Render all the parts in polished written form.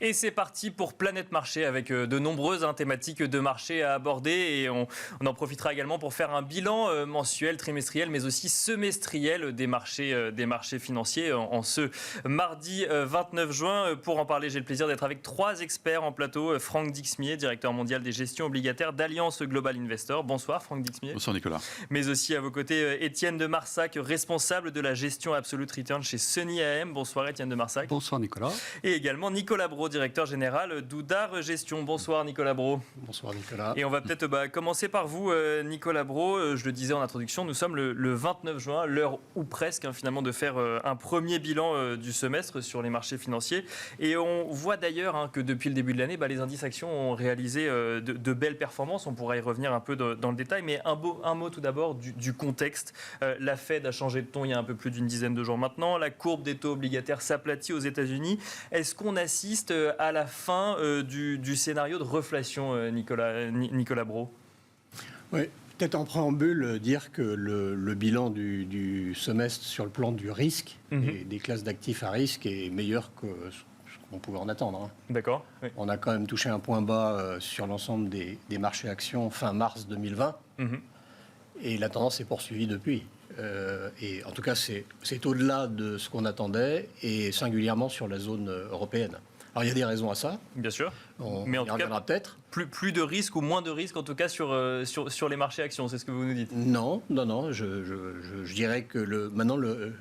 Et c'est parti pour Planète Marché avec de nombreuses thématiques de marché à aborder et on en profitera également pour faire un bilan mensuel, trimestriel mais aussi semestriel des marchés financiers en ce mardi 29 juin. Pour en parler, j'ai le plaisir d'être avec trois experts en plateau. Franck Dixmier, directeur mondial des gestions obligataires d'Alliance Global Investor. Bonsoir Franck Dixmier. Bonsoir Nicolas. Mais aussi à vos côtés Étienne de Marsac, responsable de la gestion Absolute Return chez Sunny AM. Bonsoir Étienne de Marsac. Bonsoir Nicolas. Et également Nicolas Brault, directeur général d'Oudart Gestion. Bonsoir Nicolas Brault. Bonsoir Nicolas. Et on va peut-être commencer par vous Nicolas Brault. Je le disais en introduction, nous sommes le 29 juin, l'heure ou presque finalement de faire un premier bilan du semestre sur les marchés financiers. Et on voit d'ailleurs que depuis le début de l'année, les indices actions ont réalisé de belles performances. On pourra y revenir un peu dans le détail, mais un mot tout d'abord du contexte. La Fed a changé de ton il y a un peu plus d'une dizaine de jours maintenant. La courbe des taux obligataires s'aplatit aux États-Unis. Est-ce qu'on assiste à la fin du scénario de reflation, Nicolas Brault? Oui, peut-être en préambule, dire que le bilan du semestre sur le plan du risque et des classes d'actifs à risque est meilleur que ce qu'on pouvait en attendre. D'accord. Oui. On a quand même touché un point bas sur l'ensemble des marchés actions fin mars 2020 et la tendance est poursuivie depuis. Et en tout cas, c'est au-delà de ce qu'on attendait et singulièrement sur la zone européenne. Alors, il y a des raisons à ça. Bien sûr. Mais en tout cas, peut-être. Plus de risques ou moins de risques, en tout cas, sur les marchés actions, c'est ce que vous nous dites? Non. Je dirais que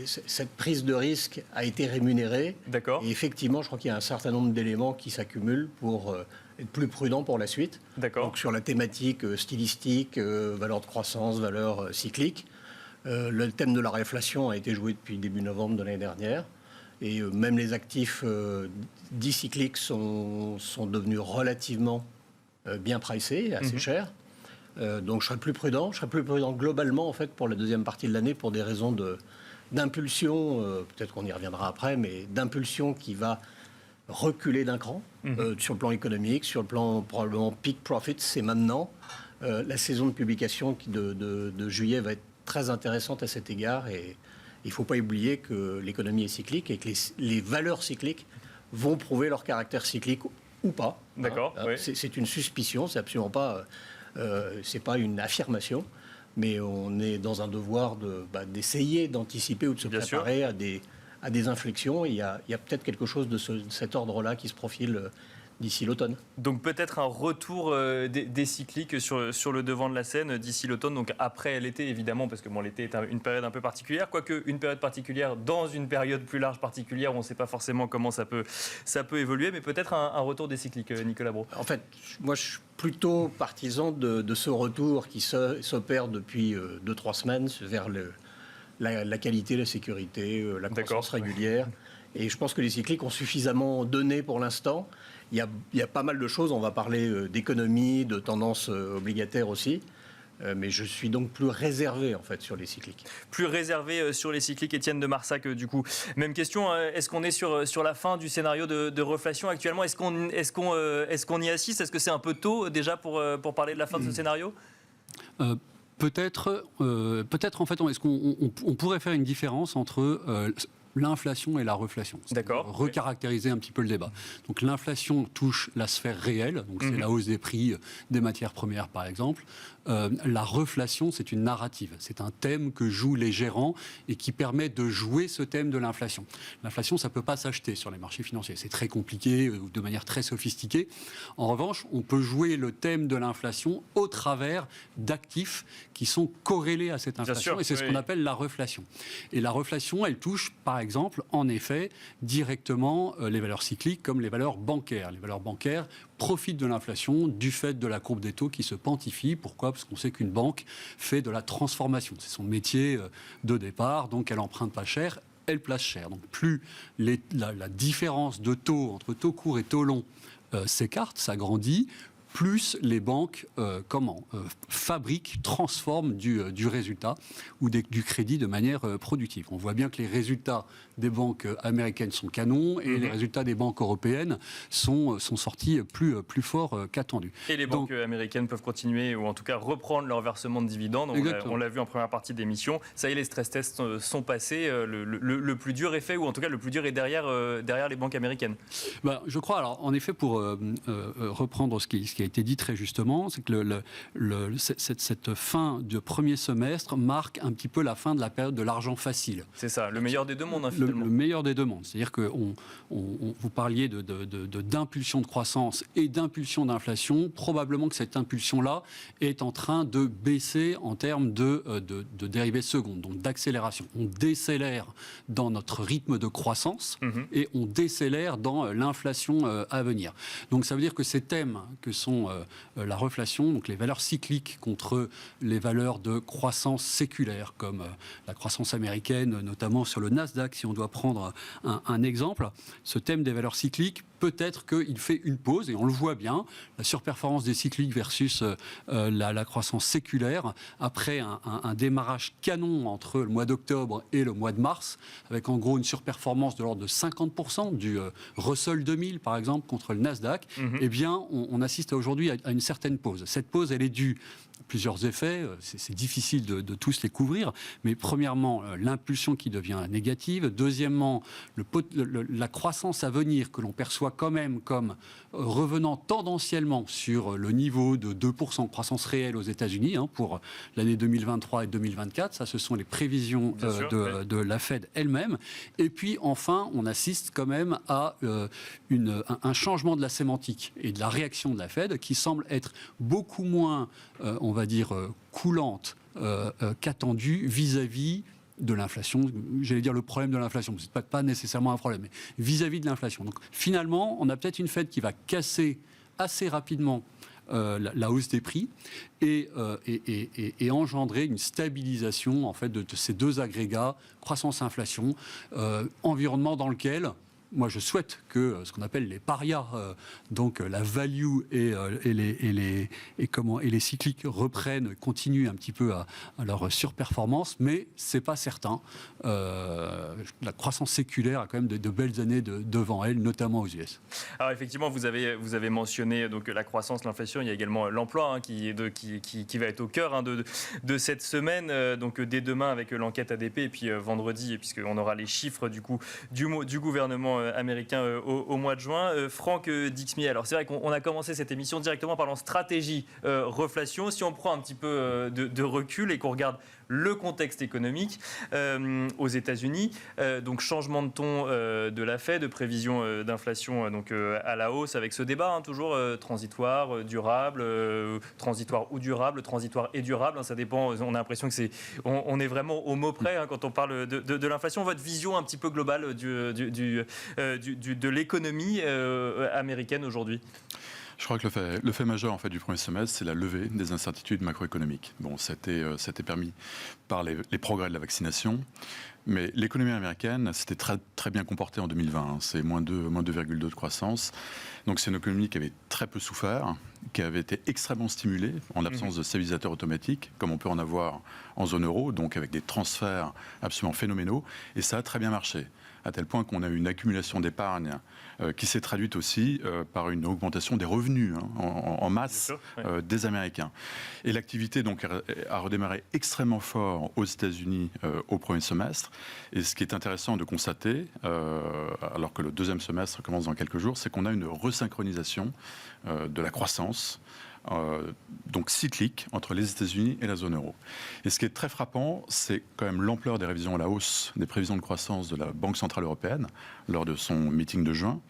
cette prise de risque a été rémunérée. D'accord. Et effectivement, je crois qu'il y a un certain nombre d'éléments qui s'accumulent pour être plus prudent pour la suite. D'accord. Donc, sur la thématique stylistique, valeur de croissance, valeur cyclique, le thème de la réflation a été joué depuis début novembre de l'année dernière. Et même les actifs dits cycliques sont devenus relativement bien pricés, assez chers. Donc je serais plus prudent. Je serais plus prudent globalement en fait pour la deuxième partie de l'année pour des raisons d'impulsion, peut-être qu'on y reviendra après, mais d'impulsion qui va reculer d'un cran sur le plan économique, sur le plan probablement peak profit, c'est maintenant. La saison de publication de juillet va être très intéressante à cet égard et il ne faut pas oublier que l'économie est cyclique et que les valeurs cycliques vont prouver leur caractère cyclique ou pas. D'accord. Oui. C'est une suspicion, c'est absolument pas, c'est pas une affirmation, mais on est dans un devoir d'essayer d'anticiper ou de se préparer à des inflexions. Et il y a peut-être quelque chose de cet ordre-là qui se profile d'ici l'automne. Donc peut-être un retour des cycliques sur le devant de la scène d'ici l'automne, donc après l'été évidemment, parce que l'été est une période un peu particulière, quoique une période particulière dans une période plus large particulière, on ne sait pas forcément comment ça peut évoluer, mais peut-être un retour des cycliques, Nicolas Brault. En fait, moi je suis plutôt partisan de ce retour qui s'opère depuis 2-3 semaines vers la qualité, la sécurité, la croissance régulière. Et je pense que les cycliques ont suffisamment donné pour l'instant. Il y a pas mal de choses. On va parler d'économie, de tendances obligataires aussi. Mais je suis donc plus réservé en fait sur les cycliques. Plus réservé sur les cycliques, Étienne de Marsac du coup. Même question, est-ce qu'on est sur la fin du scénario de reflation actuellement? Est-ce qu'on y assiste? Est-ce que c'est un peu tôt déjà pour parler de la fin de ce scénario? Peut-être en fait, est-ce qu'on pourrait faire une différence entre l'inflation et la reflation. D'accord. Recaractériser un petit peu le débat. Donc l'inflation touche la sphère réelle, donc c'est la hausse des prix des matières premières par exemple. La reflation, c'est une narrative, c'est un thème que jouent les gérants et qui permet de jouer ce thème de l'inflation. L'inflation, ça ne peut pas s'acheter sur les marchés financiers, c'est très compliqué, de manière très sophistiquée. En revanche, on peut jouer le thème de l'inflation au travers d'actifs qui sont corrélés à cette inflation, et c'est ce qu'on appelle la reflation. Et la reflation, elle touche par exemple, en effet, directement les valeurs cycliques comme les valeurs bancaires. Les valeurs bancaires profitent de l'inflation du fait de la courbe des taux qui se quantifie. Pourquoi ? Parce qu'on sait qu'une banque fait de la transformation. C'est son métier de départ, donc elle emprunte pas cher, elle place cher. Donc plus la différence de taux entre taux court et taux long s'écarte, s'agrandit, plus les banques fabriquent, transforment du résultat ou du crédit de manière productive. On voit bien que les résultats des banques américaines sont canons et les résultats des banques européennes sont sortis plus forts qu'attendus. Et les banques américaines peuvent continuer, ou en tout cas reprendre leur versement de dividendes. On l'a vu en première partie d'émission. Ça y est, les stress tests sont passés. Le plus dur est fait, ou en tout cas le plus dur est derrière les banques américaines. Je crois, alors en effet, pour reprendre ce qui a été dit très justement, c'est que cette fin de premier semestre marque un petit peu la fin de la période de l'argent facile. C'est ça, le meilleur des deux mondes, finalement. Le meilleur des deux mondes. C'est-à-dire que vous parliez d'impulsion de croissance et d'impulsion d'inflation. Probablement que cette impulsion-là est en train de baisser en termes de dérivés secondes, donc d'accélération. On décélère dans notre rythme de croissance et on décélère dans l'inflation à venir. Donc ça veut dire que ces thèmes que sont la reflation, donc les valeurs cycliques contre les valeurs de croissance séculaire, comme la croissance américaine, notamment sur le Nasdaq, si on doit prendre un exemple, ce thème des valeurs cycliques, peut-être qu'il fait une pause, et on le voit bien, la surperformance des cycliques versus la croissance séculaire, après un démarrage canon entre le mois d'octobre et le mois de mars, avec en gros une surperformance de l'ordre de 50% du Russell 2000, par exemple, contre le Nasdaq, eh bien, on assiste aujourd'hui à une certaine pause. Cette pause, elle est due à plusieurs effets, c'est difficile de tous les couvrir, mais premièrement, l'impulsion qui devient négative, deuxièmement, la croissance à venir que l'on perçoit quand même comme revenant tendanciellement sur le niveau de 2% de croissance réelle aux États-Unis pour l'année 2023 et 2024. Ça, ce sont les prévisions de la Fed elle-même. Et puis, enfin, on assiste quand même à un changement de la sémantique et de la réaction de la Fed qui semble être beaucoup moins, on va dire, coulante qu'attendue vis-à-vis de l'inflation, j'allais dire le problème de l'inflation, c'est pas nécessairement un problème, mais vis-à-vis de l'inflation. Donc finalement, on a peut-être une Fed qui va casser assez rapidement la hausse des prix et engendrer une stabilisation en fait de ces deux agrégats, croissance-inflation, environnement dans lequel moi, je souhaite que ce qu'on appelle les parias, donc la value et les cycliques reprennent, continuent un petit peu à leur surperformance, mais c'est pas certain. La croissance séculaire a quand même de belles années devant elle, notamment aux US. Alors effectivement, vous avez mentionné donc la croissance, l'inflation. Il y a également l'emploi qui va être au cœur de cette semaine. Donc dès demain avec l'enquête ADP et puis vendredi, puisqu'on aura les chiffres du gouvernement américain au mois de juin. Franck Dixmier, alors c'est vrai qu'on a commencé cette émission directement parlant stratégie reflation. Si on prend un petit peu de recul et qu'on regarde le contexte économique aux États-Unis, donc changement de ton de la Fed, de prévision d'inflation donc à la hausse avec ce débat toujours transitoire, durable, transitoire ou durable, transitoire et durable, ça dépend. On a l'impression que on est vraiment au mot près quand on parle de l'inflation. Votre vision un petit peu globale de l'économie américaine aujourd'hui? Je crois que le fait majeur en fait, du premier semestre, c'est la levée des incertitudes macroéconomiques. Bon, c'était permis par les progrès de la vaccination, mais l'économie américaine s'était très, très bien comportée en 2020. C'est moins 2,2 de croissance. Donc c'est une économie qui avait très peu souffert, qui avait été extrêmement stimulée en l'absence de stabilisateurs automatiques, comme on peut en avoir en zone euro, donc avec des transferts absolument phénoménaux. Et ça a très bien marché, à tel point qu'on a eu une accumulation d'épargne qui s'est traduite aussi par une augmentation des revenus en masse des Américains. Et l'activité donc a redémarré extrêmement fort aux États-Unis au premier semestre. Et ce qui est intéressant de constater, alors que le deuxième semestre commence dans quelques jours, c'est qu'on a une resynchronisation de la croissance, donc cyclique, entre les États-Unis et la zone euro. Et ce qui est très frappant, c'est quand même l'ampleur des révisions à la hausse des prévisions de croissance de la Banque Centrale Européenne lors de son meeting de juin,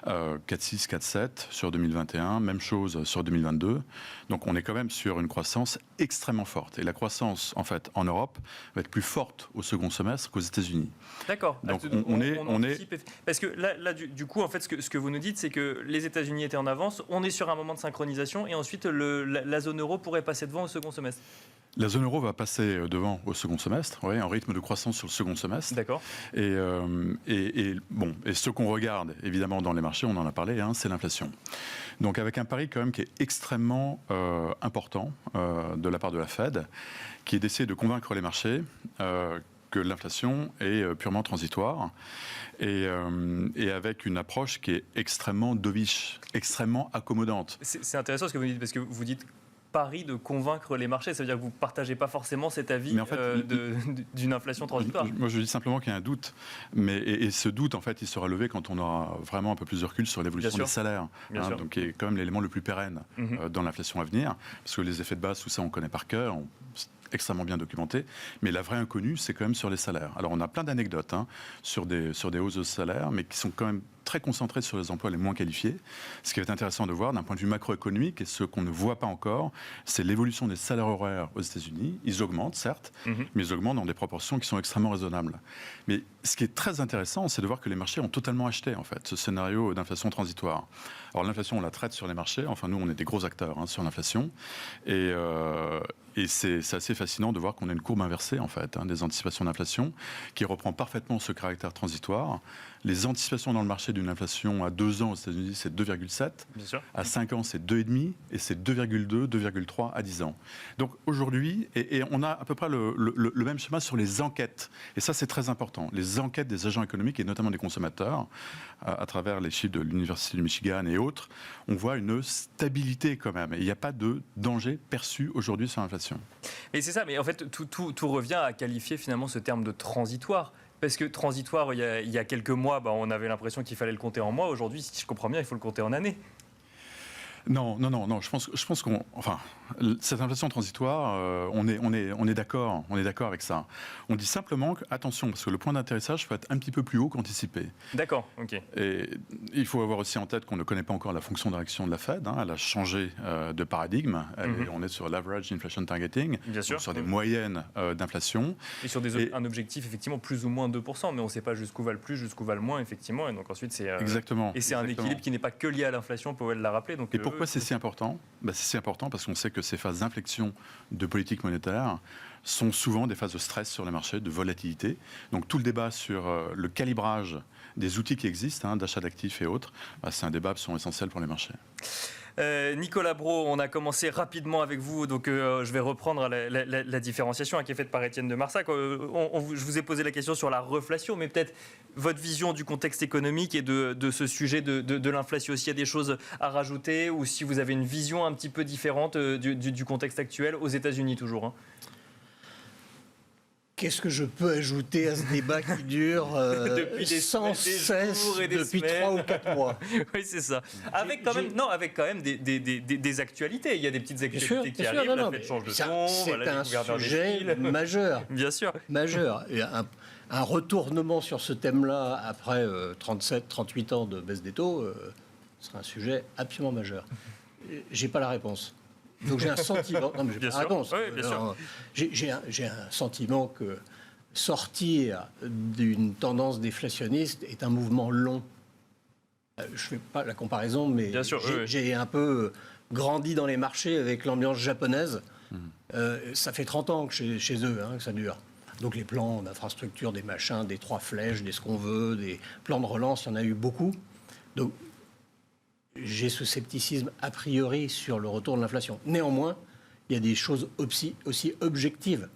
4,6, 4,7 sur 2021, même chose sur 2022. Donc on est quand même sur une croissance extrêmement forte. Et la croissance, en fait, en Europe, va être plus forte au second semestre qu'aux États-Unis. D'accord. Donc on est... Parce que là du coup, en fait, ce que vous nous dites, c'est que les États-Unis étaient en avance, on est sur un moment de synchronisation, et ensuite la zone euro pourrait passer devant au second semestre. La zone euro va passer devant au second semestre, en rythme de croissance sur le second semestre. D'accord. Et ce qu'on regarde, évidemment, dans les marchés, on en a parlé, c'est l'inflation. Donc avec un pari quand même qui est extrêmement important de la part de la Fed, qui est d'essayer de convaincre les marchés que l'inflation est purement transitoire et avec une approche qui est extrêmement dovish, extrêmement accommodante. C'est intéressant ce que vous dites, parce que vous dites pari de convaincre les marchés, ça veut dire que vous ne partagez pas forcément cet avis d'une inflation transitoire. Moi, je dis simplement qu'il y a un doute, et ce doute, en fait, il sera levé quand on aura vraiment un peu plus de recul sur l'évolution des salaires, donc qui est quand même l'élément le plus pérenne dans l'inflation à venir, parce que les effets de base, tout ça, on connaît par cœur, extrêmement bien documenté, mais la vraie inconnue, c'est quand même sur les salaires. Alors, on a plein d'anecdotes sur des hausses de salaires, mais qui sont quand même très concentrées sur les emplois les moins qualifiés. Ce qui est intéressant de voir d'un point de vue macroéconomique, et ce qu'on ne voit pas encore, c'est l'évolution des salaires horaires aux États-Unis. Ils augmentent, certes, mais ils augmentent dans des proportions qui sont extrêmement raisonnables. Mais ce qui est très intéressant, c'est de voir que les marchés ont totalement acheté, en fait, ce scénario d'inflation transitoire. Alors, l'inflation, on la traite sur les marchés. Enfin, nous, on est des gros acteurs sur l'inflation. Et c'est assez fascinant de voir qu'on a une courbe inversée, en fait, des anticipations d'inflation, qui reprend parfaitement ce caractère transitoire. Les anticipations dans le marché d'une inflation à 2 ans aux États-Unis, c'est 2,7. À 5 ans, c'est 2,5. Et c'est 2,2, 2,3 à 10 ans. Donc aujourd'hui, et on a à peu près le même schéma sur les enquêtes. Et ça, c'est très important. Les enquêtes des agents économiques et notamment des consommateurs, à travers les chiffres de l'Université du Michigan et autres, on voit une stabilité quand même. Et il n'y a pas de danger perçu aujourd'hui sur l'inflation. Et c'est ça, mais en fait, tout revient à qualifier finalement ce terme de transitoire. Parce que transitoire, il y a quelques mois, on avait l'impression qu'il fallait le compter en mois. Aujourd'hui, si je comprends bien, il faut le compter en années. Non. Je pense qu'on, cette inflation transitoire, on est d'accord avec ça. On dit simplement que, attention, parce que le point d'atterrissage peut être un petit peu plus haut qu'anticipé. D'accord, ok. Et il faut avoir aussi en tête qu'on ne connaît pas encore la fonction de réaction de la Fed. Elle a changé de paradigme. On est sur l'average inflation targeting, bien sûr, sur des moyennes d'inflation. Et sur un objectif effectivement plus ou moins 2%, mais on ne sait pas jusqu'où va le plus, jusqu'où va le moins, effectivement. Et donc ensuite, c'est exactement. Et c'est un équilibre qui n'est pas que lié à l'inflation, Powell l'a rappelé. Donc, et pourquoi c'est si important ? C'est si important parce qu'on sait que ces phases d'inflexion de politique monétaire sont souvent des phases de stress sur les marchés, de volatilité. Donc tout le débat sur le calibrage des outils qui existent, d'achat d'actifs et autres, c'est un débat absolument essentiel pour les marchés. Nicolas Brault, on a commencé rapidement avec vous, donc je vais reprendre la différenciation qui est faite par Étienne de Marsac. Je vous ai posé la question sur la reflation, mais peut-être votre vision du contexte économique et de ce sujet de l'inflation aussi. Il y a des choses à rajouter, ou si vous avez une vision un petit peu différente du contexte actuel, aux États-Unis toujours. Qu'est-ce que je peux ajouter à ce débat qui dure sans cesse depuis 3 ou 4 mois? Oui, c'est ça. Avec quand même des actualités. Il y a des petites actualités qui arrivent. La Fed change de ton. C'est un sujet majeur. Bien sûr. Majeur. Et un retournement sur ce thème-là après 37-38 ans de baisse des taux sera un sujet absolument majeur. J'ai pas la réponse. Donc j'ai un sentiment. Non, mais j'ai pas la réponse. Oui, bien sûr. J'ai un sentiment que sortir d'une tendance déflationniste est un mouvement long. Je ne fais pas la comparaison, mais j'ai un peu grandi dans les marchés avec l'ambiance japonaise. Ça fait 30 ans que chez eux que ça dure. Donc les plans d'infrastructure, des machins, des 3 flèches, des ce qu'on veut, des plans de relance, il y en a eu beaucoup. Donc j'ai ce scepticisme a priori sur le retour de l'inflation. Néanmoins, il y a des choses aussi objectives,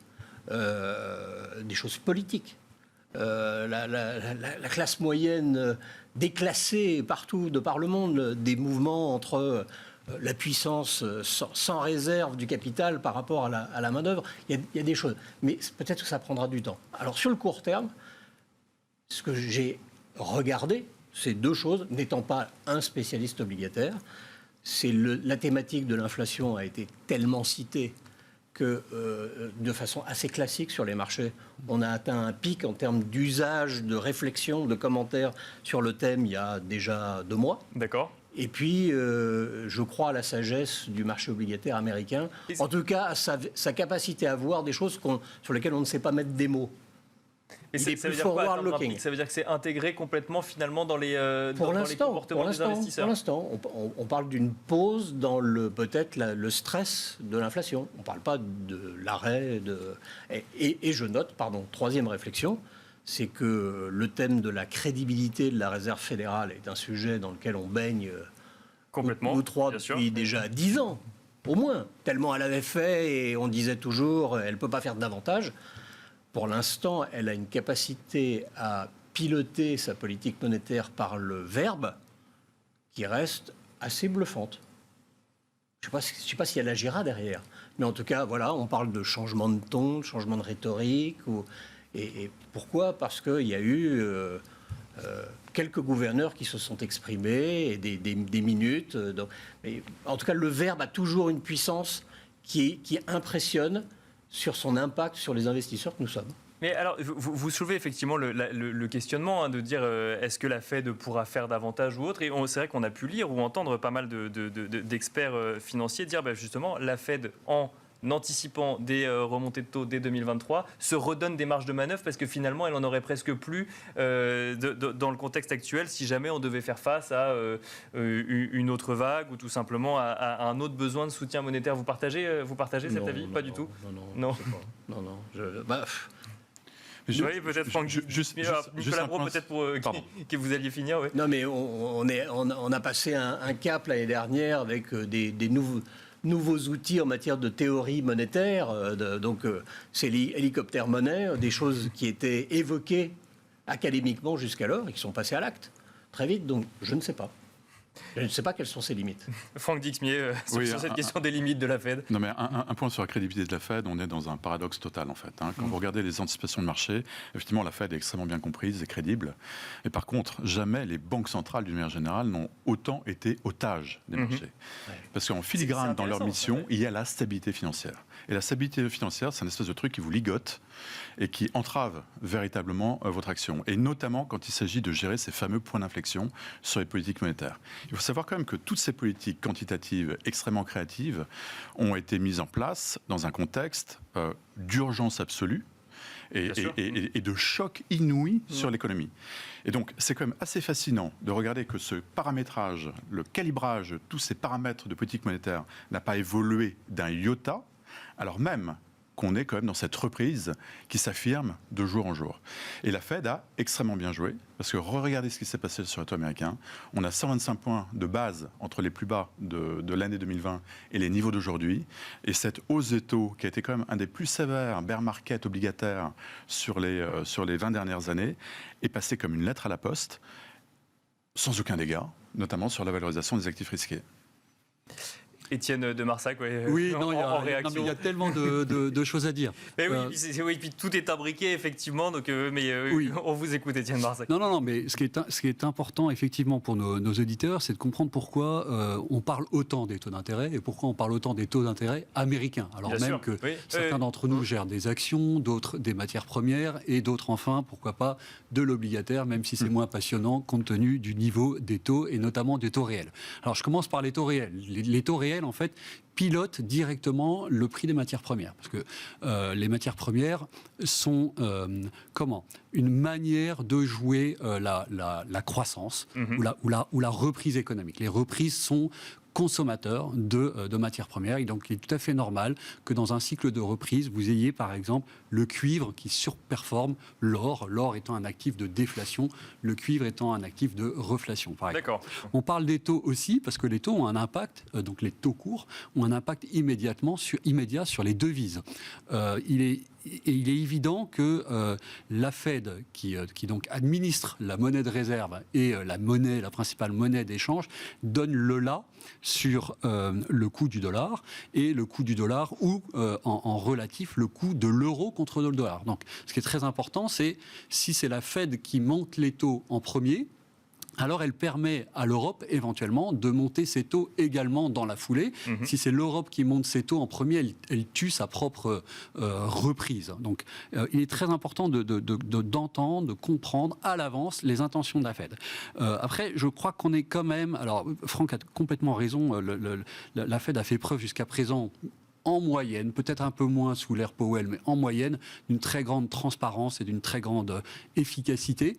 des choses politiques. La classe moyenne déclassée partout de par le monde, des mouvements entre la puissance sans réserve du capital par rapport à la main-d'œuvre. Il y a des choses. Mais peut-être que ça prendra du temps. Alors sur le court terme, ce que j'ai regardé, c'est 2 choses, n'étant pas un spécialiste obligataire. La thématique de l'inflation a été tellement citée que, de façon assez classique sur les marchés, on a atteint un pic en termes d'usage, de réflexion, de commentaires sur le thème il y a déjà 2 mois. D'accord. Et puis, je crois à la sagesse du marché obligataire américain, en tout cas à sa capacité à voir des choses sur lesquelles on ne sait pas mettre des mots. Et ça veut dire quoi, ça veut dire que c'est intégré complètement finalement dans les comportements des investisseurs. Pour l'instant, on parle d'une pause dans peut-être le stress de l'inflation. On ne parle pas de l'arrêt. Et je note, 3e réflexion, c'est que le thème de la crédibilité de la Réserve fédérale est un sujet dans lequel on baigne Complètement. Nous trois bien sûr. depuis déjà 10 ans, au moins. Tellement elle avait fait et on disait toujours elle ne peut pas faire davantage. Pour l'instant, elle a une capacité à piloter sa politique monétaire par le verbe qui reste assez bluffante. Je ne sais pas si elle agira derrière. Mais en tout cas, voilà, on parle de changement de ton, de changement de rhétorique. Et pourquoi ? Parce qu'il y a eu quelques gouverneurs qui se sont exprimés et des minutes. Mais en tout cas, le verbe a toujours une puissance qui impressionne sur son impact sur les investisseurs que nous sommes. Mais alors, vous soulevez effectivement le questionnement de dire est-ce que la Fed pourra faire davantage ou autre. Et c'est vrai qu'on a pu lire ou entendre pas mal d'experts financiers dire justement la Fed en anticipant des remontées de taux dès 2023, se redonne des marges de manœuvre parce que finalement, elle en aurait presque plus dans le contexte actuel si jamais on devait faire face à une autre vague ou tout simplement à un autre besoin de soutien monétaire. Vous partagez cet avis ? Pas du tout. Non. Oui, peut-être Franck Nicolas Brault, peut-être que vous alliez finir. Oui. Non, mais on a passé un cap l'année dernière avec des nouveaux outils en matière de théorie monétaire. C'est l'hélicoptère monnaie, des choses qui étaient évoquées académiquement jusqu'alors et qui sont passées à l'acte très vite. Donc, je ne sais pas. Je ne sais pas quelles sont ses limites. Franck Dixmier, sur cette question des limites de la Fed. Non, mais un point sur la crédibilité de la Fed, on est dans un paradoxe total en fait. Quand vous regardez les anticipations de marché, effectivement, la Fed est extrêmement bien comprise et crédible. Et par contre, jamais les banques centrales, d'une manière générale, n'ont autant été otages des marchés. Parce qu'en filigrane, dans leur mission, il y a la stabilité financière. Et la stabilité financière, c'est un espèce de truc qui vous ligote et qui entrave véritablement votre action. Et notamment quand il s'agit de gérer ces fameux points d'inflexion sur les politiques monétaires. Il faut savoir quand même que toutes ces politiques quantitatives extrêmement créatives ont été mises en place dans un contexte d'urgence absolue et de choc inouï sur l'économie. Et donc, c'est quand même assez fascinant de regarder que ce paramétrage, le calibrage de tous ces paramètres de politique monétaire n'a pas évolué d'un iota, alors même qu'on est quand même dans cette reprise qui s'affirme de jour en jour. Et la Fed a extrêmement bien joué, parce que regardez ce qui s'est passé sur les taux américains. On a 125 points de base entre les plus bas de l'année 2020 et les niveaux d'aujourd'hui. Et cette hausse des taux, qui a été quand même un des plus sévères bear market obligataires sur les 20 dernières années, est passée comme une lettre à la poste, sans aucun dégât, notamment sur la valorisation des actifs risqués. Étienne de Marsac, oui, en réaction. Il y a tellement de choses à dire. Mais oui, puis tout est imbriqué, effectivement. Donc, on vous écoute, Étienne de Marsac. Non, mais ce qui est important, effectivement, pour nos auditeurs, c'est de comprendre pourquoi on parle autant des taux d'intérêt et pourquoi on parle autant des taux d'intérêt américains. Alors bien même sûr. Que certains d'entre nous gèrent des actions, d'autres des matières premières et d'autres, enfin, pourquoi pas, de l'obligataire, même si c'est moins passionnant compte tenu du niveau des taux et notamment des taux réels. Alors, je commence par les taux réels. Les taux réels, en fait, pilote directement le prix des matières premières. Parce que les matières premières sont une manière de jouer la croissance ou la reprise économique. Les reprises sont consommateurs de matières premières. Et donc, il est tout à fait normal que dans un cycle de reprise, vous ayez par exemple le cuivre qui surperforme l'or, l'or étant un actif de déflation, le cuivre étant un actif de reflation, par exemple. D'accord. On parle des taux aussi, parce que les taux ont un impact, donc les taux courts, ont un impact immédiat sur les devises. Il est évident que la Fed, qui donc administre la monnaie de réserve et la principale monnaie d'échange, donne le là sur le coût du dollar et le coût du dollar ou en relatif le coût de l'euro contre le dollar. Donc, ce qui est très important, c'est si c'est la Fed qui monte les taux en premier, alors elle permet à l'Europe éventuellement de monter ses taux également dans la foulée. Si c'est l'Europe qui monte ses taux en premier, elle tue sa propre reprise. Donc il est très important d'entendre, de comprendre à l'avance les intentions de la Fed. Après, je crois qu'on est quand même... Alors Franck a complètement raison, la Fed a fait preuve jusqu'à présent en moyenne, peut-être un peu moins sous l'ère Powell, mais en moyenne, d'une très grande transparence et d'une très grande efficacité.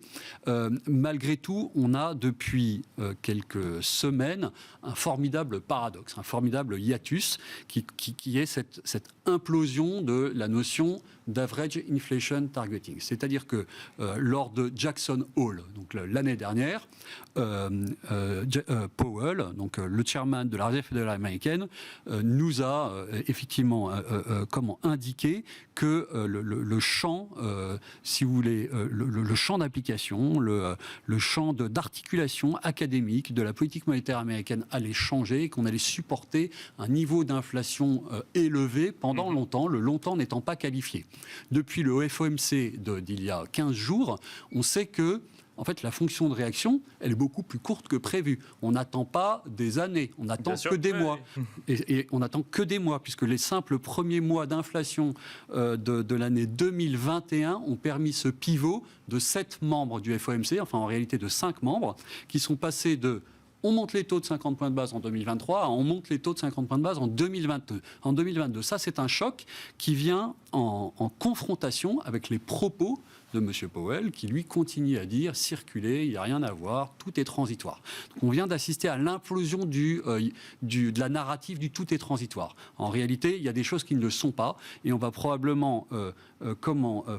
Malgré tout, on a depuis quelques semaines un formidable paradoxe, un formidable hiatus qui est cette implosion de la notion d'average inflation targeting. C'est-à-dire que lors de Jackson Hole, donc l'année dernière, Powell, donc le chairman de la Réserve fédérale américaine, nous a effectivement indiqué que le champ, si vous voulez, le champ d'application, le champ d'articulation académique de la politique monétaire américaine allait changer et qu'on allait supporter un niveau d'inflation élevé pendant longtemps, le longtemps n'étant pas qualifié. Depuis le FOMC d'il y a 15 jours, on sait que en fait, la fonction de réaction, elle est beaucoup plus courte que prévu. On n'attend pas des années, on n'attend que des mois. Et on n'attend que des mois, puisque les simples premiers mois d'inflation de l'année 2021 ont permis ce pivot de 7 membres du FOMC, enfin en réalité de 5 membres, qui sont passés de on monte les taux de 50 points de base en 2023, on monte les taux de 50 points de base en 2022. Ça, c'est un choc qui vient en confrontation avec les propos de M. Powell, qui lui continue à dire circuler, il n'y a rien à voir, tout est transitoire. Donc on vient d'assister à l'implosion de la narrative du tout est transitoire. En réalité, il y a des choses qui ne le sont pas, et on va probablement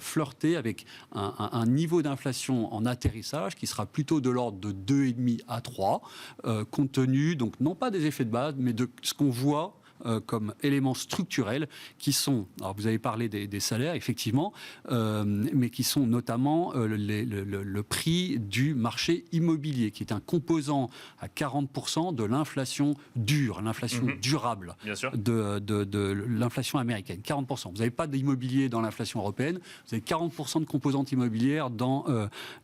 flirter avec un niveau d'inflation en atterrissage qui sera plutôt de l'ordre de 2,5 à 3, compte tenu, donc non pas des effets de base, mais de ce qu'on voit comme éléments structurels qui sont, alors vous avez parlé des salaires effectivement, mais qui sont notamment le prix du marché immobilier, qui est un composant à 40% de l'inflation dure, l'inflation durable de l'inflation américaine. 40%. Vous n'avez pas d'immobilier dans l'inflation européenne, vous avez 40% de composantes immobilières dans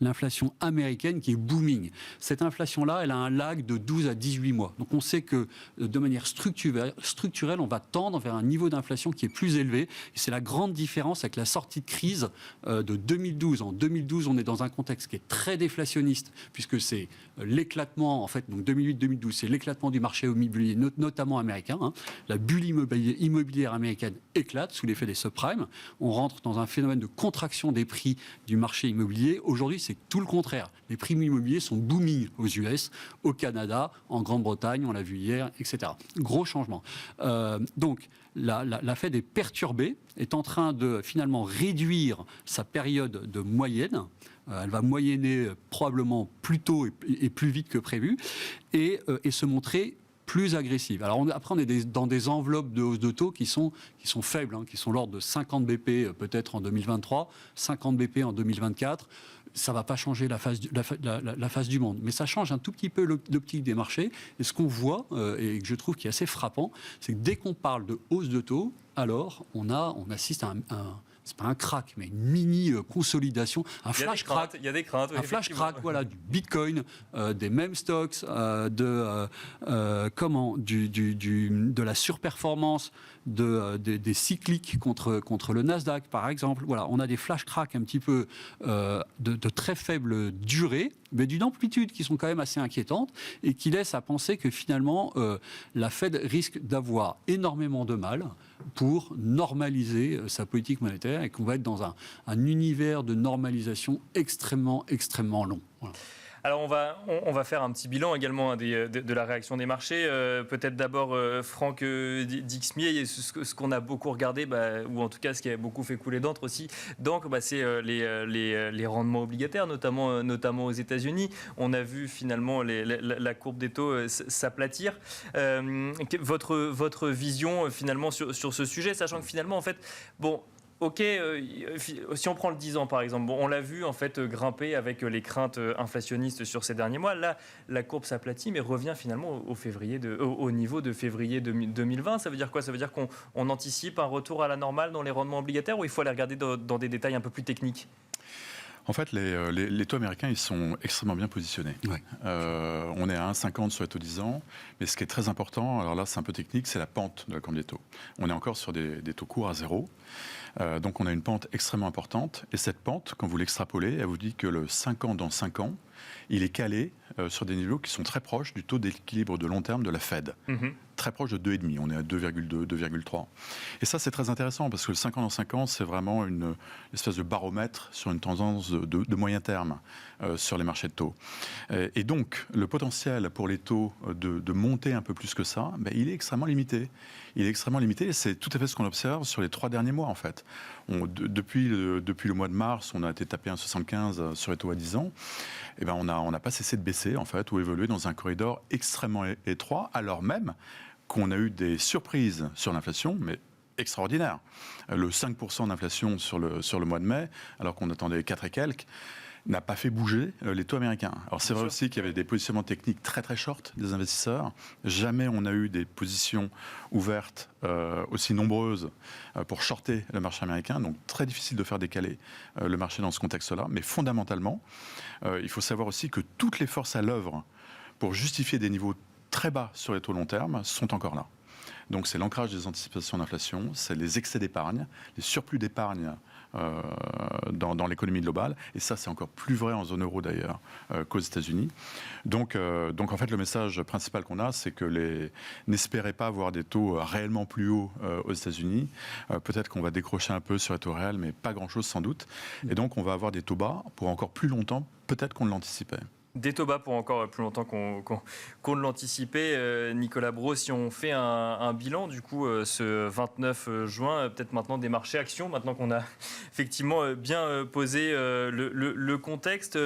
l'inflation américaine qui est booming. Cette inflation-là, elle a un lag de 12 à 18 mois. Donc on sait que de manière structurelle, on va tendre vers un niveau d'inflation qui est plus élevé. Et c'est la grande différence avec la sortie de crise de 2012. En 2012, on est dans un contexte qui est très déflationniste, puisque c'est l'éclatement, en fait, donc 2008-2012, c'est l'éclatement du marché immobilier, notamment américain. La bulle immobilière américaine éclate sous l'effet des subprimes. On rentre dans un phénomène de contraction des prix du marché immobilier. Aujourd'hui, c'est tout le contraire. Les prix immobiliers sont booming aux US, au Canada, en Grande-Bretagne, on l'a vu hier, etc. Gros changement. Donc, la Fed est perturbée, est en train de finalement réduire sa période de moyenne. Elle va moyenner probablement plus tôt et plus vite que prévu, et se montrer plus agressive. Alors après, on est dans des enveloppes de hausse de taux qui sont faibles, qui sont l'ordre de 50 BP peut-être en 2023, 50 BP en 2024. Ça ne va pas changer la face du monde. Mais ça change un tout petit peu l'optique des marchés. Et ce qu'on voit, et que je trouve qui est assez frappant, c'est que dès qu'on parle de hausse de taux, alors on assiste à c'est pas un crack, mais une mini-consolidation, un flash crack. Il y a des craintes. Un flash crack, voilà, du Bitcoin, des meme stocks, de la surperformance des cycliques contre le Nasdaq, par exemple. Voilà, on a des flash cracks un petit peu de très faible durée, mais d'une amplitude qui sont quand même assez inquiétantes et qui laissent à penser que finalement, la Fed risque d'avoir énormément de mal pour normaliser sa politique monétaire et qu'on va être dans un univers de normalisation extrêmement, extrêmement long. Voilà. Alors on va faire un petit bilan également de la réaction des marchés. Peut-être d'abord Franck Dixmier, ce qu'on a beaucoup regardé, ou en tout cas ce qui a beaucoup fait couler d'encre aussi, c'est les rendements obligataires, notamment aux États-Unis. On a vu finalement la courbe des taux s'aplatir. Votre vision finalement sur ce sujet, sachant que finalement en fait, ok, si on prend le 10 ans par exemple, on l'a vu en fait grimper avec les craintes inflationnistes sur ces derniers mois. Là, la courbe s'aplatit, mais revient finalement au niveau de février 2020. Ça veut dire quoi? Ça veut dire qu'on anticipe un retour à la normale dans les rendements obligataires, ou il faut aller regarder dans des détails un peu plus techniques? En fait, les taux américains, ils sont extrêmement bien positionnés. Ouais. On est à 1,50 sur les taux 10 ans, mais ce qui est très important, alors là c'est un peu technique, c'est la pente de la courbe des taux. On est encore sur des taux courts à zéro. Donc on a une pente extrêmement importante, et cette pente, quand vous l'extrapolez, elle vous dit que le 5 ans dans 5 ans, il est calé sur des niveaux qui sont très proches du taux d'équilibre de long terme de la Fed. Très proche de 2,5. On est à 2,2, 2,3. Et ça, c'est très intéressant parce que le 5 ans dans 5 ans, c'est vraiment une espèce de baromètre sur une tendance de moyen terme sur les marchés de taux. Et donc, le potentiel pour les taux de monter un peu plus que ça, il est extrêmement limité. Il est extrêmement limité et c'est tout à fait ce qu'on observe sur les 3 derniers mois, en fait. Depuis le mois de mars, on a été tapé 1,75 sur les taux à 10 ans. Et on n'a pas cessé de baisser, en fait, ou évoluer dans un corridor extrêmement étroit, alors même qu'on a eu des surprises sur l'inflation, mais extraordinaires. Le 5% d'inflation sur le mois de mai, alors qu'on attendait 4 et quelques, n'a pas fait bouger les taux américains. Alors c'est vrai aussi qu'il y avait des positionnements techniques très très short des investisseurs. Jamais on a eu des positions ouvertes aussi nombreuses pour shorter le marché américain. Donc très difficile de faire décaler le marché dans ce contexte-là. Mais fondamentalement, il faut savoir aussi que toutes les forces à l'œuvre pour justifier des niveaux très bas sur les taux long terme sont encore là. Donc c'est l'ancrage des anticipations d'inflation, c'est les excès d'épargne, les surplus d'épargne dans l'économie globale. Et ça, c'est encore plus vrai en zone euro d'ailleurs qu'aux États-Unis. Donc en fait, le message principal qu'on a, c'est que n'espérez pas avoir des taux réellement plus hauts aux États-Unis. Peut-être qu'on va décrocher un peu sur les taux réels, mais pas grand-chose sans doute. Et donc, on va avoir des taux bas pour encore plus longtemps, peut-être qu'on ne l'anticipait. Des taux bas pour encore plus longtemps qu'on ne l'anticipait. Nicolas Brault, si on fait un bilan, du coup, ce 29 juin, peut-être maintenant des marchés actions, maintenant qu'on a effectivement bien posé le contexte.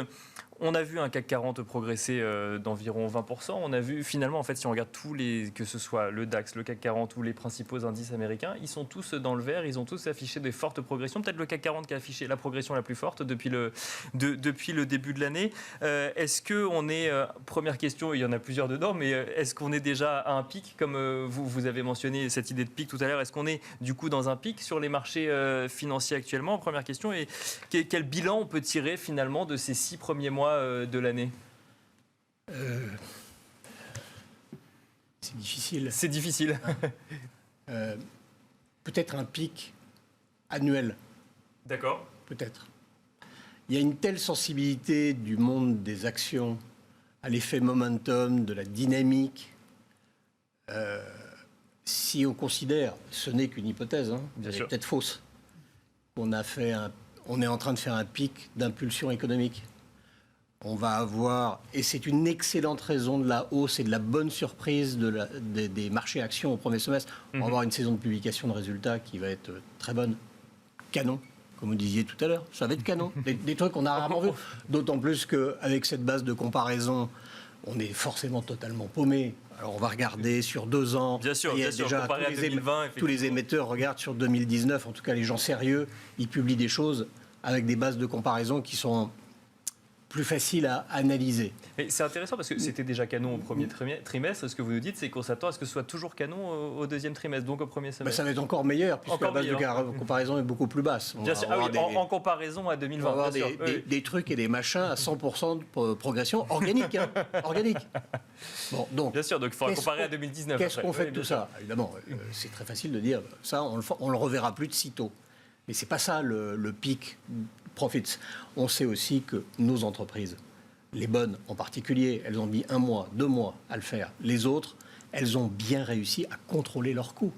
On a vu un CAC 40 progresser d'environ 20%. On a vu finalement, en fait, si on regarde que ce soit le DAX, le CAC 40 ou les principaux indices américains, ils sont tous dans le vert, ils ont tous affiché des fortes progressions. Peut-être le CAC 40 qui a affiché la progression la plus forte depuis le début de l'année. Est-ce qu'on est, première question, il y en a plusieurs dedans, mais est-ce qu'on est déjà à un pic, comme vous avez mentionné cette idée de pic tout à l'heure, est-ce qu'on est du coup dans un pic sur les marchés financiers actuellement? Première question, et quel bilan on peut tirer finalement de ces 6 premiers mois de l'année? C'est difficile. C'est difficile. Peut-être un pic annuel. D'accord. Peut-être. Il y a une telle sensibilité du monde des actions à l'effet momentum, de la dynamique. Si on considère, ce n'est qu'une hypothèse, Bien sûr. peut-être fausse, on est en train de faire un pic d'impulsion économique. On va avoir, et c'est une excellente raison de la hausse et de la bonne surprise des marchés actions au premier semestre. On va avoir une saison de publication de résultats qui va être très bonne. Canon, comme vous disiez tout à l'heure. Ça va être canon. Des trucs qu'on a rarement vus. D'autant plus qu'avec cette base de comparaison, on est forcément totalement paumé. Alors on va regarder sur 2 ans. Bien sûr, Déjà, comparé à 2020, tous les émetteurs regardent sur 2019. En tout cas, les gens sérieux, ils publient des choses avec des bases de comparaison qui sont plus facile à analyser. Et c'est intéressant parce que c'était déjà canon au premier trimestre. Ce que vous nous dites, c'est qu'on s'attend à ce que ce soit toujours canon au deuxième trimestre, donc au premier semestre. Ça va être encore meilleur, puisque la base de comparaison est beaucoup plus basse. Bien sûr. En comparaison à 2020. On va avoir des trucs et des machins à 100% de progression organique. Organique. Bon, donc, bien sûr, donc il faudra comparer à 2019. Qu'est-ce qu'on fait de tout ça? Évidemment, c'est très facile de dire, ça, on le reverra plus de sitôt. Mais ce n'est pas ça le pic profits. On sait aussi que nos entreprises, les bonnes en particulier, elles ont mis 1 mois, 2 mois à le faire. Les autres, elles ont bien réussi à contrôler leurs coûts.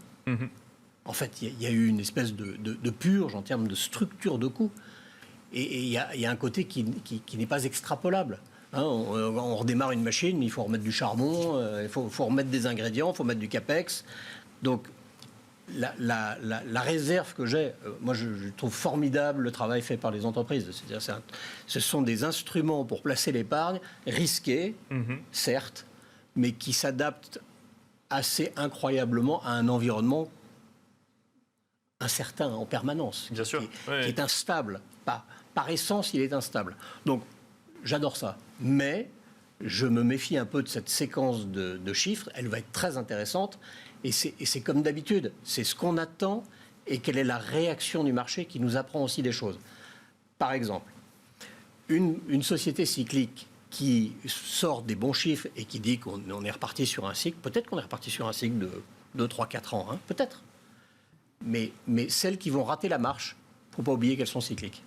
En fait, il y a eu une espèce de purge en termes de structure de coûts. Et il y a un côté qui n'est pas extrapolable. On redémarre une machine, mais il faut remettre du charbon, il faut remettre des ingrédients, il faut mettre du capex. Donc, la réserve que j'ai, moi je trouve formidable le travail fait par les entreprises. C'est-à-dire, ce sont des instruments pour placer l'épargne, risqués, certes, mais qui s'adaptent assez incroyablement à un environnement incertain en permanence, Bien sûr. qui est instable. Par essence, il est instable. Donc, j'adore ça. Mais je me méfie un peu de cette séquence de chiffres. Elle va être très intéressante. Et c'est comme d'habitude, c'est ce qu'on attend et quelle est la réaction du marché qui nous apprend aussi des choses. Par exemple, une société cyclique qui sort des bons chiffres et qui dit qu'on est reparti sur un cycle, peut-être qu'on est reparti sur un cycle de 2, 3, 4 ans, peut-être. Mais celles qui vont rater la marche, il ne faut pas oublier qu'elles sont cycliques.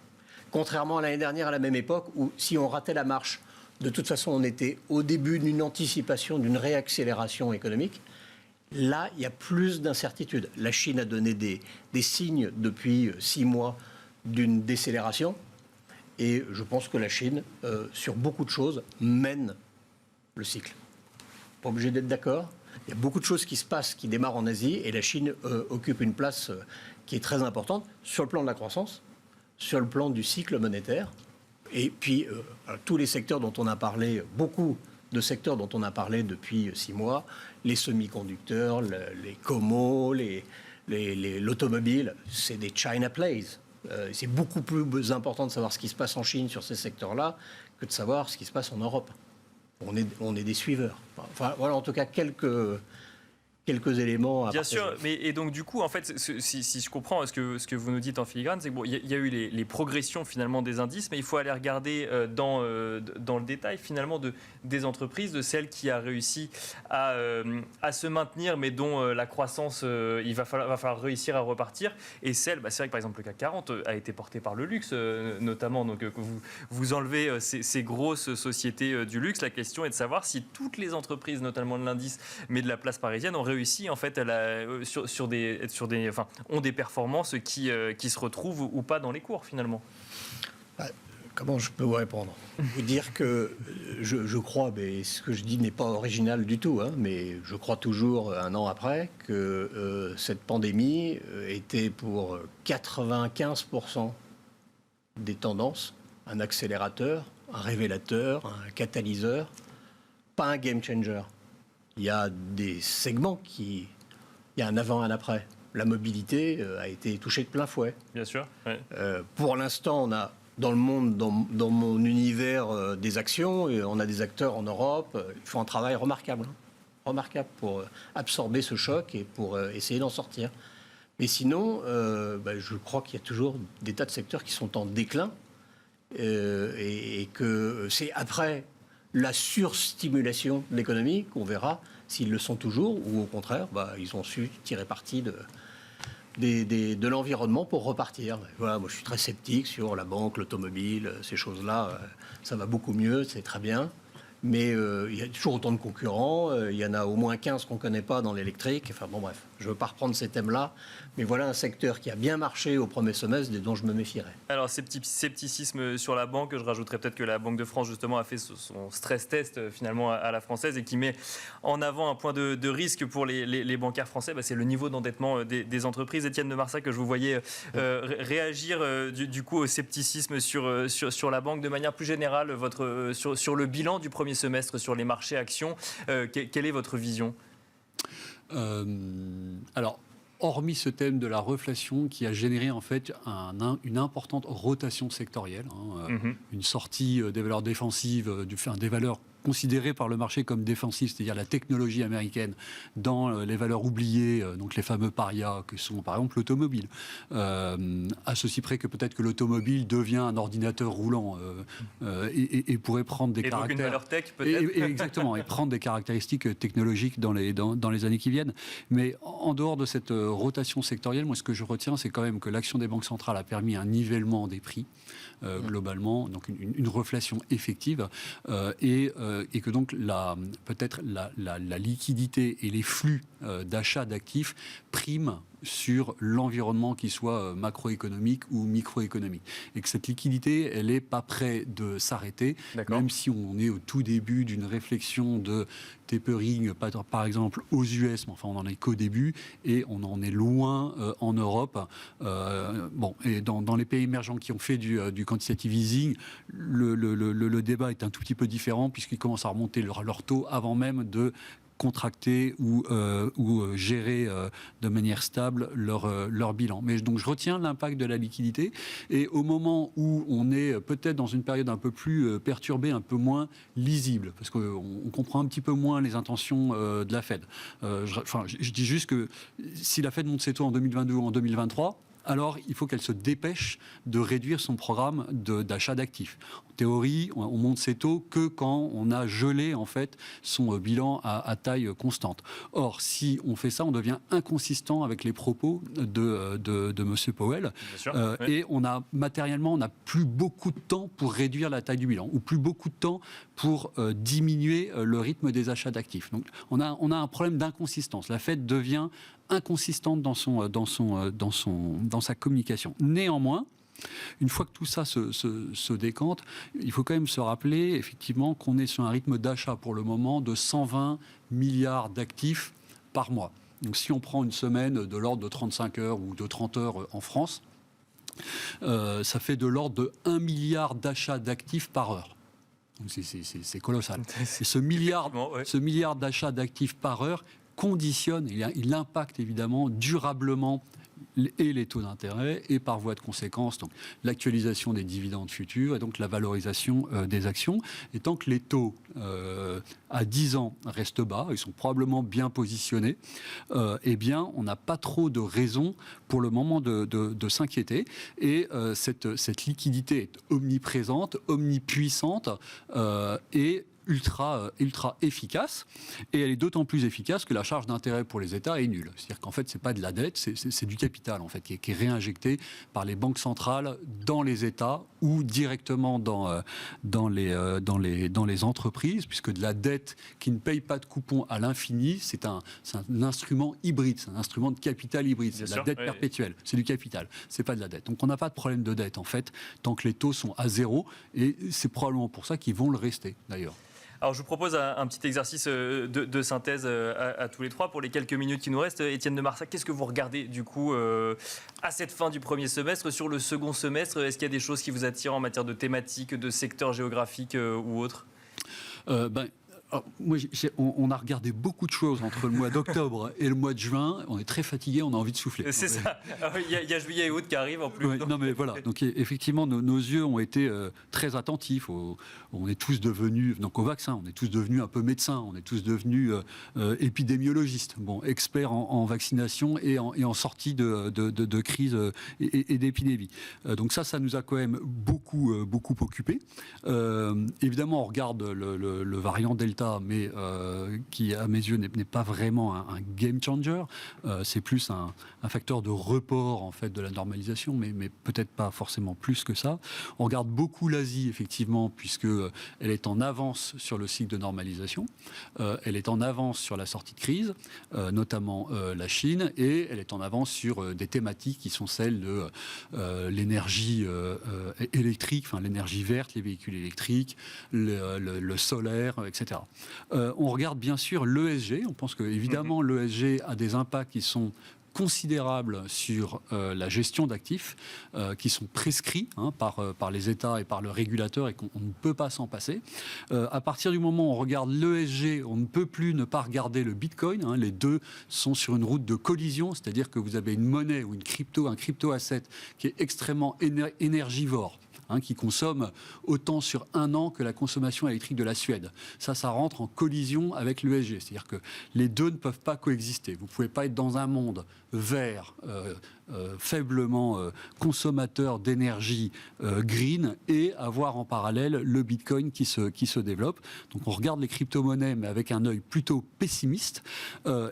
Contrairement à l'année dernière, à la même époque, où si on ratait la marche De toute façon, on était au début d'une anticipation, d'une réaccélération économique. Là, il y a plus d'incertitudes. La Chine a donné des signes depuis 6 mois d'une décélération. Et je pense que la Chine, sur beaucoup de choses, mène le cycle. Pas obligé d'être d'accord. Il y a beaucoup de choses qui se passent, qui démarrent en Asie. Et la Chine occupe une place qui est très importante sur le plan de la croissance, sur le plan du cycle monétaire. Et puis, tous les secteurs dont on a parlé, beaucoup de secteurs dont on a parlé depuis 6 mois, les semi-conducteurs, les comos, l'automobile, c'est des China plays. C'est beaucoup plus important de savoir ce qui se passe en Chine sur ces secteurs-là que de savoir ce qui se passe en Europe. On est des suiveurs. Enfin, voilà, en tout cas, quelques éléments à Bien partager. sûr, mais et donc du coup, en fait, si je comprends ce que vous nous dites en filigrane, c'est que bon, il y a eu les progressions finalement des indices, mais il faut aller regarder dans le détail finalement des entreprises, de celles qui a réussi à se maintenir, mais dont la croissance, il va falloir réussir à repartir, et celles, c'est vrai que par exemple le CAC 40 a été porté par le luxe notamment, donc que vous enlevez ces grosses sociétés du luxe. La question est de savoir si toutes les entreprises, notamment de l'indice, mais de la place parisienne, ont réussi en fait ont des performances qui se retrouvent ou pas dans les cours finalement. Comment je peux vous répondre? Vous dire que je crois, mais ce que je dis n'est pas original du tout, mais je crois toujours, un an après, que cette pandémie était pour 95% des tendances un accélérateur, un révélateur, un catalyseur, pas un game changer. Il y a des segments il y a un avant, un après. La mobilité a été touchée de plein fouet. Bien sûr. Ouais. Pour l'instant, on a dans le monde, dans mon univers des actions, et on a des acteurs en Europe. Ils font un travail remarquable, remarquable pour absorber ce choc et pour essayer d'en sortir. Mais sinon, je crois qu'il y a toujours des tas de secteurs qui sont en déclin et que c'est après la surstimulation de l'économie qu'on verra s'ils le sont toujours ou au contraire, ils ont su tirer parti de l'environnement pour repartir. Voilà, moi je suis très sceptique sur la banque, l'automobile, ces choses-là. Ça va beaucoup mieux, c'est très bien. Mais il y a toujours autant de concurrents. Il y en a au moins 15 qu'on ne connaît pas dans l'électrique. Enfin bon, bref, je ne veux pas reprendre ces thèmes-là. Mais voilà un secteur qui a bien marché au premier semestre et dont je me méfierais. Alors, scepticisme sur la banque, je rajouterais peut-être que la Banque de France, justement, a fait son stress test, finalement, à la française et qui met en avant un point de risque pour les bancaires français. C'est le niveau d'endettement des entreprises. Étienne de Marsac, que je vous voyais réagir, du coup, au scepticisme sur la banque. De manière plus générale, sur le bilan du premier semestre, sur les marchés actions, quelle est votre vision ? Alors, hormis ce thème de la reflation qui a généré en fait une importante rotation sectorielle, une sortie des valeurs défensives, des valeurs considérées par le marché comme défensives, c'est-à-dire la technologie américaine, dans les valeurs oubliées, donc les fameux parias que sont par exemple l'automobile, à ceci près que peut-être que l'automobile devient un ordinateur roulant et pourrait prendre des caractères... Donc une valeur tech peut-être Exactement, et prendre des caractéristiques technologiques dans les années qui viennent. Mais en dehors de cette rotation sectorielle, moi ce que je retiens, c'est quand même que l'action des banques centrales a permis un nivellement des prix, globalement, donc une reflation effective, et que donc peut-être la liquidité et les flux d'achat d'actifs priment sur l'environnement qui soit macroéconomique ou microéconomique. Et que cette liquidité, elle n'est pas près de s'arrêter, même si on est au tout début d'une réflexion de tapering, par exemple, aux US, mais enfin on n'en est qu'au début, et on en est loin en Europe. Et dans les pays émergents qui ont fait du quantitative easing, le débat est un tout petit peu différent, puisqu'ils commencent à remonter leur taux avant même de contracter ou gérer de manière stable leur bilan. Mais donc je retiens l'impact de la liquidité, et au moment où on est peut-être dans une période un peu plus perturbée, un peu moins lisible, parce qu'on comprend un petit peu moins les intentions de la Fed. Je dis juste que si la Fed monte ses taux en 2022 ou en 2023, alors il faut qu'elle se dépêche de réduire son programme d'achat d'actifs. En théorie, on monte ses taux que quand on a gelé en fait son bilan à taille constante. Or, si on fait ça, on devient inconsistant avec les propos de M. Powell. Oui. Et matériellement, on n'a plus beaucoup de temps pour réduire la taille du bilan, ou plus beaucoup de temps pour diminuer le rythme des achats d'actifs. Donc, on a un problème d'inconsistance. La Fed devient inconsistante dans sa communication. Néanmoins, une fois que tout ça se décante, il faut quand même se rappeler effectivement qu'on est sur un rythme d'achat pour le moment de 120 milliards d'actifs par mois. Donc si on prend une semaine de l'ordre de 35 heures ou de 30 heures en France, ça fait de l'ordre de 1 milliard d'achats d'actifs par heure. Donc c'est colossal. Et ce milliard d'achats d'actifs par heure conditionne, il impacte évidemment durablement et les taux d'intérêt et par voie de conséquence donc l'actualisation des dividendes futurs et donc la valorisation des actions. Et tant que les taux à 10 ans restent bas, ils sont probablement bien positionnés, eh bien on n'a pas trop de raison pour le moment de s'inquiéter. Et cette liquidité est omniprésente, omnipuissante et ultra efficace, et elle est d'autant plus efficace que la charge d'intérêt pour les États est nulle. C'est-à-dire qu'en fait, c'est pas de la dette, c'est du capital en fait qui est réinjecté par les banques centrales dans les États ou directement dans les entreprises, puisque de la dette qui ne paye pas de coupons à l'infini, c'est un instrument hybride, c'est un instrument de capital hybride, c'est de la dette perpétuelle, c'est du capital, c'est pas de la dette. Donc on n'a pas de problème de dette en fait tant que les taux sont à zéro, et c'est probablement pour ça qu'ils vont le rester d'ailleurs. Alors, je vous propose un petit exercice de synthèse à tous les trois pour les quelques minutes qui nous restent. Étienne de Marsac, qu'est-ce que vous regardez du coup à cette fin du premier semestre? Sur le second semestre, est-ce qu'il y a des choses qui vous attirent en matière de thématiques, de secteurs géographiques ou autres? Alors, moi, on a regardé beaucoup de choses entre le mois d'octobre et le mois de juin. On est très fatigué, on a envie de souffler. C'est ça. Il y a juillet et août qui arrivent en plus. Ouais, non mais voilà. Donc effectivement, nos yeux ont été très attentifs. On est tous devenus, donc au vaccin, on est tous devenus un peu médecins. On est tous devenus épidémiologistes. Bon, experts en vaccination et en sortie de crise et d'épidémie. Donc ça nous a quand même beaucoup occupés. Évidemment, on regarde le variant Delta, mais qui, à mes yeux, n'est pas vraiment un game changer. C'est plus un facteur de report en fait de la normalisation, mais peut-être pas forcément plus que ça. On regarde beaucoup l'Asie, effectivement, puisque elle est en avance sur le cycle de normalisation. Elle est en avance sur la sortie de crise, notamment la Chine, et elle est en avance sur des thématiques qui sont celles de l'énergie électrique, enfin l'énergie verte, les véhicules électriques, le solaire, etc. On regarde bien sûr l'ESG. On pense que évidemment l'ESG a des impacts qui sont considérables sur la gestion d'actifs, qui sont prescrits par les États et par le régulateur et qu'on ne peut pas s'en passer. À partir du moment où on regarde l'ESG, on ne peut plus ne pas regarder le Bitcoin. Les deux sont sur une route de collision, c'est-à-dire que vous avez une monnaie ou un crypto-asset qui est extrêmement énergivore, qui consomme autant sur un an que la consommation électrique de la Suède. Ça rentre en collision avec l'ESG. C'est-à-dire que les deux ne peuvent pas coexister. Vous ne pouvez pas être dans un monde vert, faiblement consommateur d'énergie green, et avoir en parallèle le Bitcoin qui se développe. Donc on regarde les crypto-monnaies, mais avec un œil plutôt pessimiste.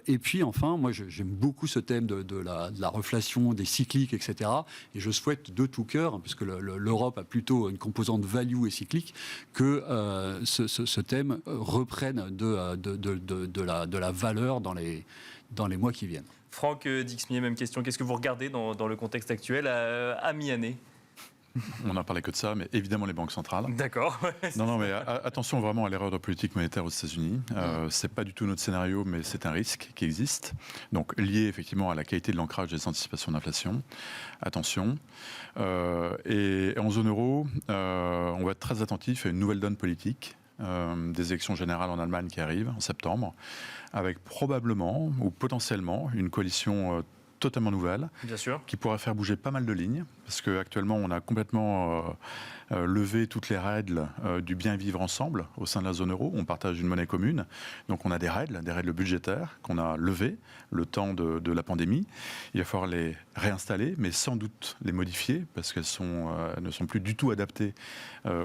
Et puis enfin, moi j'aime beaucoup ce thème de la reflation, des cycliques, etc. Et je souhaite de tout cœur, puisque l'Europe a plutôt une composante value et cyclique, que ce thème reprenne de la valeur dans les mois qui viennent. Franck Dixmier, même question. Qu'est-ce que vous regardez dans le contexte actuel à mi-année? On n'a parlé que de ça, mais évidemment les banques centrales. D'accord. Non, mais attention vraiment à l'erreur de politique monétaire aux États-Unis. C'est pas du tout notre scénario, mais c'est un risque qui existe. Donc lié effectivement à la qualité de l'ancrage des anticipations d'inflation. Attention. Et en zone euro, on va être très attentif à une nouvelle donne politique. Des élections générales en Allemagne qui arrivent en septembre, avec probablement ou potentiellement une coalition totalement nouvelle, Bien sûr. qui pourrait faire bouger pas mal de lignes, parce qu'actuellement, on a complètement levé toutes les règles du bien vivre ensemble au sein de la zone euro. On partage une monnaie commune, donc on a des règles budgétaires qu'on a levées le temps de la pandémie. Il va falloir les réinstaller, mais sans doute les modifier, parce qu'elles ne sont plus du tout adaptées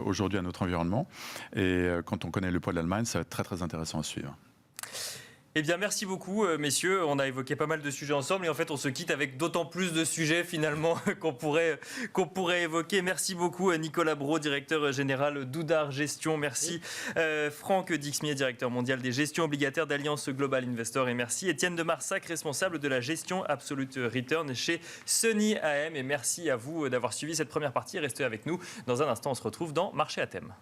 aujourd'hui à notre environnement. Et quand on connaît le poids de l'Allemagne, ça va être très très intéressant à suivre. Eh bien, merci beaucoup, messieurs. On a évoqué pas mal de sujets ensemble et en fait, on se quitte avec d'autant plus de sujets finalement qu'on pourrait évoquer. Merci beaucoup, Nicolas Brault, directeur général d'Oudart Gestion. Merci, Franck Dixmier, directeur mondial des gestions obligataires d'Alliance Global Investor. Et merci, Étienne de Marsac, responsable de la gestion Absolute Return chez Sunny AM. Et merci à vous d'avoir suivi cette première partie. Restez avec nous. Dans un instant, on se retrouve dans Marché à thème.